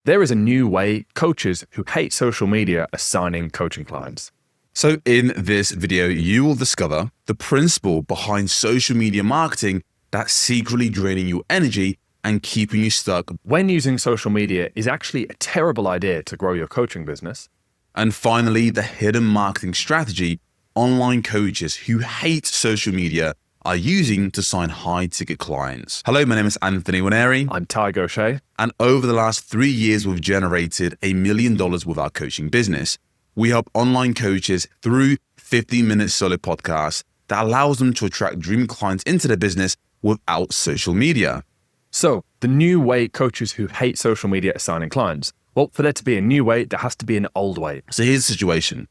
There is a new way coaches who hate social media are signing coaching clients. So in this video, you will discover the principle behind social media marketing that's secretly draining your energy and keeping you stuck. When using social media is actually a terrible idea to grow your coaching business. And finally, the hidden marketing strategy online coaches who hate social media are using to sign high-ticket clients. Hello, my name is Anthony Waneri. I'm Ty Gaucher. And over the last 3 years, we've generated $1 million with our coaching business. We help online coaches through 15-minute solo podcasts that allows them to attract dream clients into their business without social media. So the new way coaches who hate social media are signing clients. Well, for there to be a new way, there has to be an old way. So here's the situation.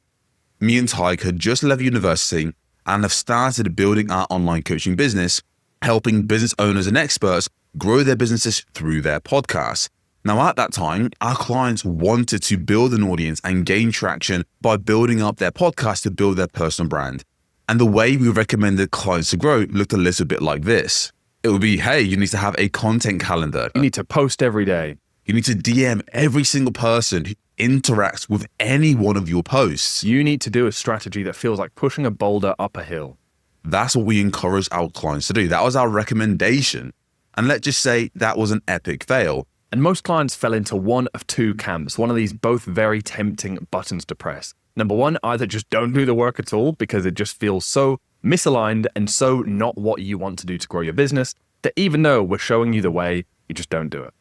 Me and Tyke had just left university and have started building our online coaching business, helping business owners and experts grow their businesses through their podcasts. Now, at that time, our clients wanted to build an audience and gain traction by building up their podcast to build their personal brand. And the way we recommended clients to grow looked a little bit like this. It would be, hey, you need to have a content calendar. You need to post every day. You need to DM every single person who interacts with any one of your posts. You need to do a strategy that feels like pushing a boulder up a hill. That's what we encourage our clients to do. That was our recommendation. And let's just say that was an epic fail. And most clients fell into one of two camps, one of these both very tempting buttons to press. Number one, either just don't do the work at all because it just feels so misaligned and so not what you want to do to grow your business that even though we're showing you the way, you just don't do it.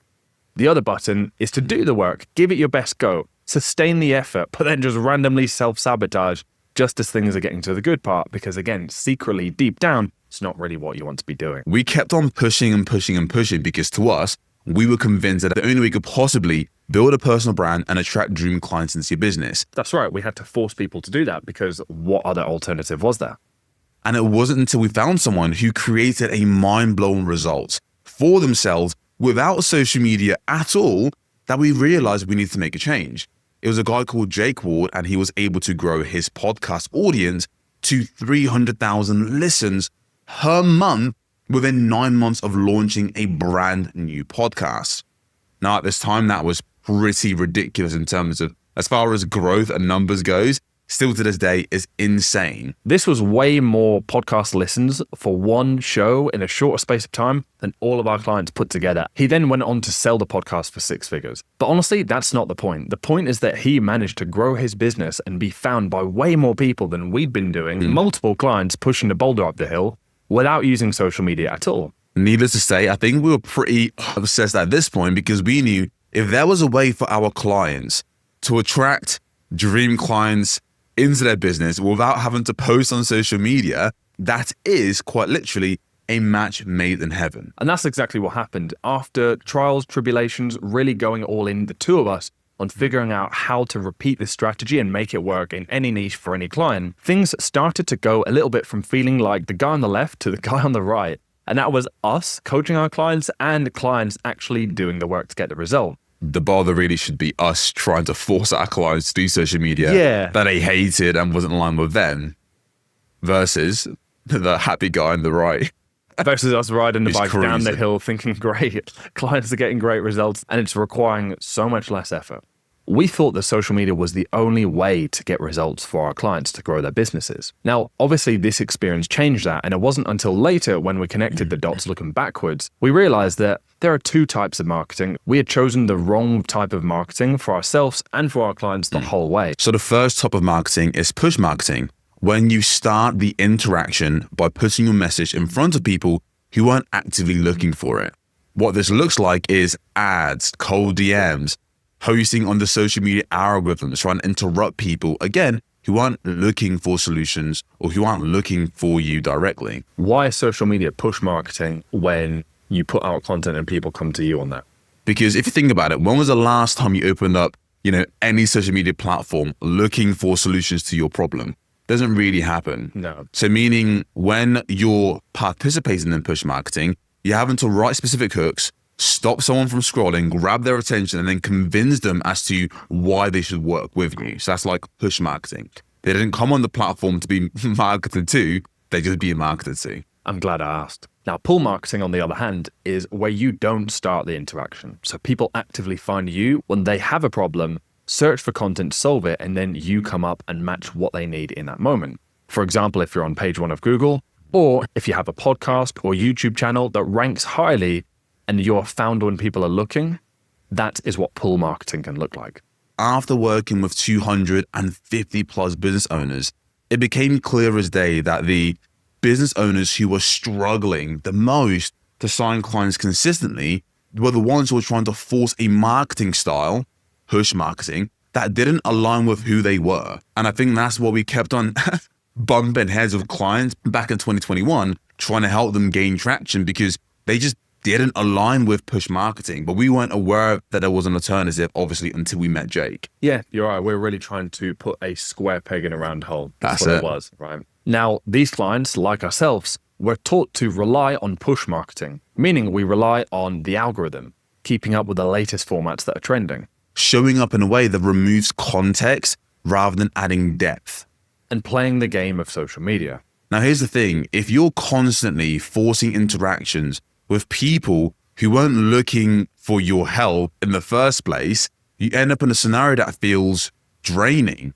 The other button is to do the work, give it your best go, sustain the effort, but then just randomly self-sabotage just as things are getting to the good part because again, secretly deep down, it's not really what you want to be doing. We kept on pushing and pushing and pushing because to us, we were convinced that the only way we could possibly build a personal brand and attract dream clients into your business. That's right. We had to force people to do that because what other alternative was there? And it wasn't until we found someone who created a mind-blowing result for themselves without social media at all that we realized we needed to make a change. It was a guy called Jake Ward, and he was able to grow his podcast audience to 300,000 listens per month within 9 months of launching a brand new podcast. Now, at this time, that was pretty ridiculous in terms of as far as growth and numbers goes. Still to this day is insane. This was way more podcast listens for one show in a shorter space of time than all of our clients put together. He then went on to sell the podcast for 6 figures. But honestly, that's not the point. The point is that he managed to grow his business and be found by way more people than we'd been doing, multiple clients pushing the boulder up the hill without using social media at all. Needless to say, I think we were pretty obsessed at this point because we knew if there was a way for our clients to attract dream clients into their business without having to post on social media, that is quite literally a match made in heaven. And that's exactly what happened. After trials, tribulations, really going all in, the two of us, on figuring out how to repeat this strategy and make it work in any niche for any client, things started to go a little bit from feeling like the guy on the left to the guy on the right. And that was us coaching our clients and clients actually doing the work to get the result. The bother really should be us trying to force our clients to do social media that they hated and wasn't aligned with them versus the happy guy on the right. Versus us riding the bike down the cruising. hill thinking, great, clients are getting great results and it's requiring so much less effort. We thought that social media was the only way to get results for our clients to grow their businesses. Now, obviously this experience changed that, and it wasn't until later when we connected the dots looking backwards, we realized that there are two types of marketing. We had chosen the wrong type of marketing for ourselves and for our clients the whole way. So the first type of marketing is push marketing, when you start the interaction by putting your message in front of people who aren't actively looking for it. What this looks like is ads, cold DMs, posting on the social media algorithms, trying to interrupt people, again, who aren't looking for solutions or who aren't looking for you directly. Why is social media push marketing when you put out content and people come to you on that? Because if you think about it, when was the last time you opened up, any social media platform looking for solutions to your problem? Doesn't really happen. No. So meaning when you're participating in push marketing, you're having to write specific hooks, stop someone from scrolling, grab their attention, and then convince them as to why they should work with you. So that's like push marketing. They didn't come on the platform to be marketed to, they just be marketed to. I'm glad I asked. Now, pull marketing, on the other hand, is where you don't start the interaction. So people actively find you when they have a problem, search for content to solve it, and then you come up and match what they need in that moment. For example, if you're on page 1 of Google, or if you have a podcast or YouTube channel that ranks highly and you're found when people are looking, that is what pull marketing can look like. After working with 250 plus business owners, it became clear as day that the business owners who were struggling the most to sign clients consistently were the ones who were trying to force a marketing style, push marketing, that didn't align with who they were. And I think that's what we kept on bumping heads with clients back in 2021, trying to help them gain traction because they just didn't align with push marketing. But we weren't aware that there was an alternative, obviously, until we met Jake. Yeah, you're right. We're really trying to put a square peg in a round hole. That's what it. It was, right? Now, these clients, like ourselves, were taught to rely on push marketing, meaning we rely on the algorithm, keeping up with the latest formats that are trending. Showing up in a way that removes context rather than adding depth. And playing the game of social media. Now, here's the thing. If you're constantly forcing interactions with people who weren't looking for your help in the first place, you end up in a scenario that feels draining.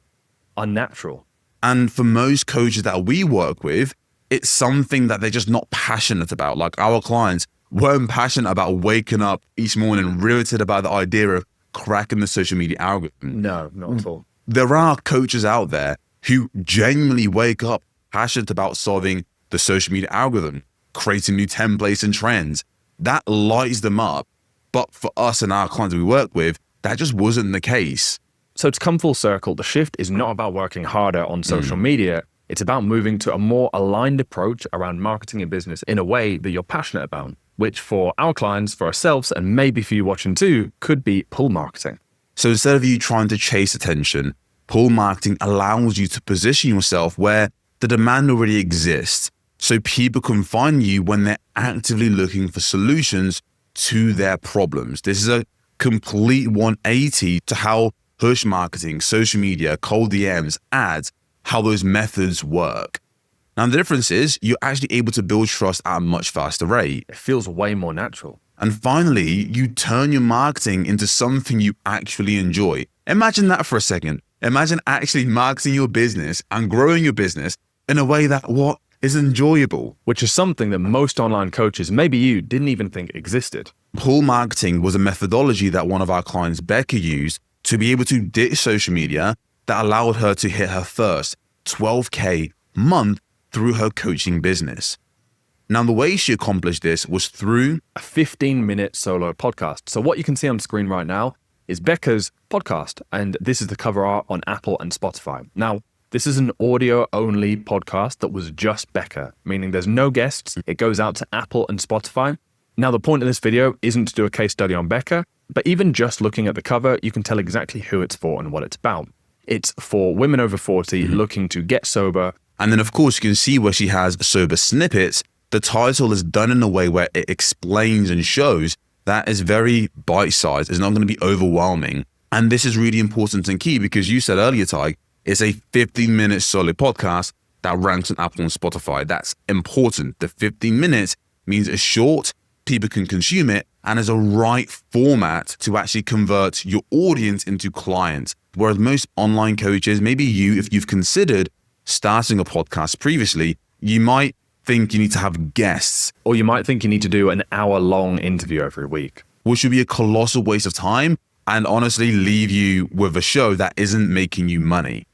Unnatural. And for most coaches that we work with, it's something that they're just not passionate about. Like our clients weren't passionate about waking up each morning riveted about the idea of cracking the social media algorithm. No, not at all. There are coaches out there who genuinely wake up passionate about solving the social media algorithm, creating new templates and trends. That lights them up. But for us and our clients we work with, that just wasn't the case. So to come full circle, the shift is not about working harder on social media. It's about moving to a more aligned approach around marketing and business in a way that you're passionate about, which for our clients, for ourselves, and maybe for you watching too, could be pull marketing. So instead of you trying to chase attention, pull marketing allows you to position yourself where the demand already exists. So people can find you when they're actively looking for solutions to their problems. This is a complete 180 to how push marketing, social media, cold DMs, ads, how those methods work. Now, the difference is you're actually able to build trust at a much faster rate. It feels way more natural. And finally, you turn your marketing into something you actually enjoy. Imagine that for a second. Imagine actually marketing your business and growing your business in a way that is enjoyable. Which is something that most online coaches, maybe you, didn't even think existed. Pull marketing was a methodology that one of our clients, Becca, used to be able to ditch social media that allowed her to hit her first $12K month through her coaching business. Now, the way she accomplished this was through a 15-minute solo podcast. So what you can see on screen right now is Becca's podcast, and this is the cover art on Apple and Spotify. Now, this is an audio-only podcast that was just Becca, meaning there's no guests. It goes out to Apple and Spotify. Now, the point of this video isn't to do a case study on Becca, but even just looking at the cover, you can tell exactly who it's for and what it's about. It's for women over 40 looking to get sober. And then, of course, you can see where she has sober snippets. The title is done in a way where it explains and shows that is very bite-sized. It's not going to be overwhelming. And this is really important and key because you said earlier, Ty, it's a 15-minute solo podcast that ranks on Apple and Spotify. That's important. The 15 minutes means it's short, people can consume it, and is a right format to actually convert your audience into clients. Whereas most online coaches, maybe you, if you've considered starting a podcast previously, you might think you need to have guests. Or you might think you need to do an hour-long interview every week. Which would be a colossal waste of time and honestly leave you with a show that isn't making you money.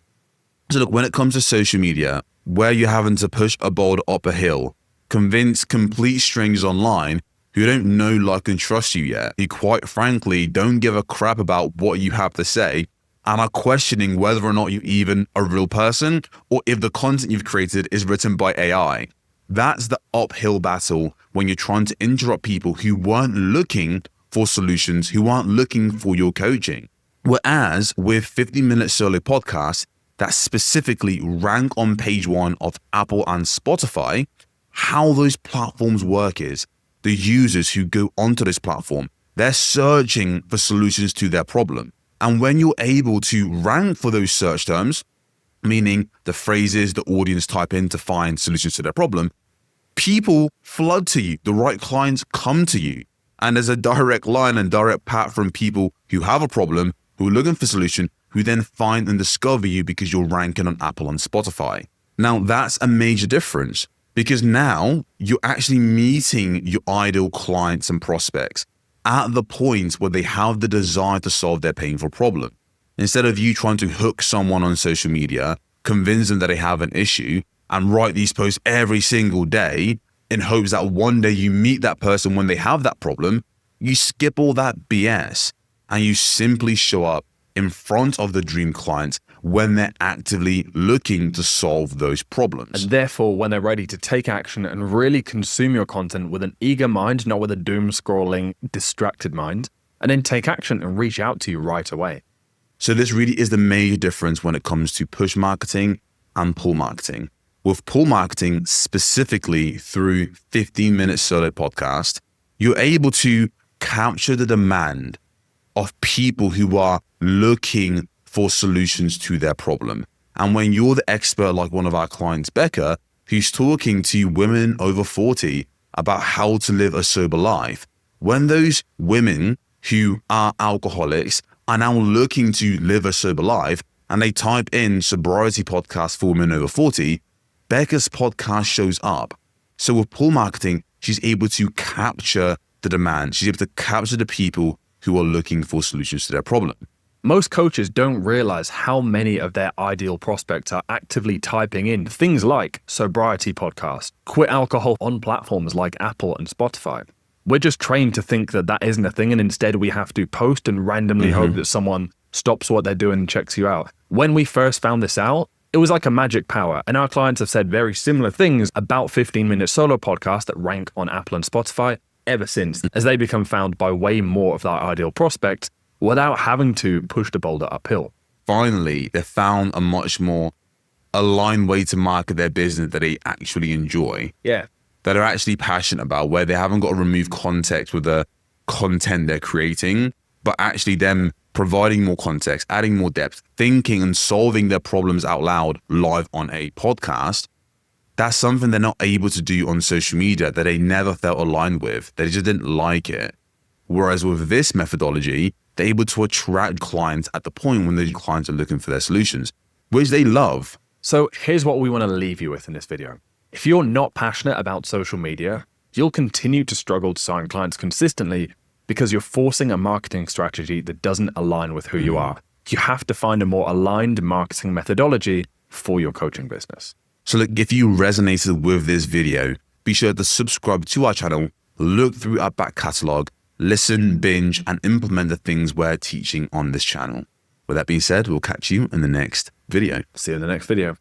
So look, when it comes to social media, where you're having to push a boulder up a hill, convince complete strangers online who don't know, like, and trust you yet, who quite frankly don't give a crap about what you have to say and are questioning whether or not you're even a real person or if the content you've created is written by AI. That's the uphill battle when you're trying to interrupt people who weren't looking for solutions, who aren't looking for your coaching. Whereas with 15-minute solo podcasts that specifically rank on page 1 of Apple and Spotify, how those platforms work is the users who go onto this platform, they're searching for solutions to their problem. And when you're able to rank for those search terms, meaning the phrases the audience type in to find solutions to their problem, people flood to you. The right clients come to you. And there's a direct line and direct path from people who have a problem, who are looking for a solution, who then find and discover you because you're ranking on Apple and Spotify. Now, that's a major difference because now you're actually meeting your ideal clients and prospects at the point where they have the desire to solve their painful problem. Instead of you trying to hook someone on social media, convince them that they have an issue, and write these posts every single day in hopes that one day you meet that person when they have that problem, you skip all that BS and you simply show up in front of the dream client when they're actively looking to solve those problems. And therefore, when they're ready to take action and really consume your content with an eager mind, not with a doom-scrolling, distracted mind, and then take action and reach out to you right away. So this really is the major difference when it comes to push marketing and pull marketing. With pull marketing, specifically through 15-Minute Solo Podcast, you're able to capture the demand of people who are looking for solutions to their problem. And when you're the expert, like one of our clients, Becca, who's talking to women over 40 about how to live a sober life, when those women who are alcoholics are now looking to live a sober life and they type in sobriety podcast for women over 40, Becca's podcast shows up. So with pull marketing, she's able to capture the demand. She's able to capture the people who are looking for solutions to their problem. Most coaches don't realize how many of their ideal prospects are actively typing in things like sobriety podcast, quit alcohol on platforms like Apple and Spotify. We're just trained to think that that isn't a thing, and instead we have to post and randomly hope that someone stops what they're doing and checks you out. When we first found this out, it was like a magic power, and our clients have said very similar things about 15-Minute Solo Podcast that rank on Apple and Spotify ever since, as they become found by way more of their ideal prospects without having to push the boulder uphill. Finally, they found a much more aligned way to market their business that they actually enjoy, that are actually passionate about, where they haven't got to remove context with the content they're creating, but actually them providing more context, adding more depth, thinking and solving their problems out loud live on a podcast. That's something they're not able to do on social media, that they never felt aligned with. They just didn't like it. Whereas with this methodology, they're able to attract clients at the point when the clients are looking for their solutions, which they love. So here's what we want to leave you with in this video. If you're not passionate about social media, you'll continue to struggle to sign clients consistently because you're forcing a marketing strategy that doesn't align with who you are. You have to find a more aligned marketing methodology for your coaching business. So look, if you resonated with this video, be sure to subscribe to our channel, look through our back catalog, listen, binge, and implement the things we're teaching on this channel. With that being said, we'll catch you in the next video. See you in the next video.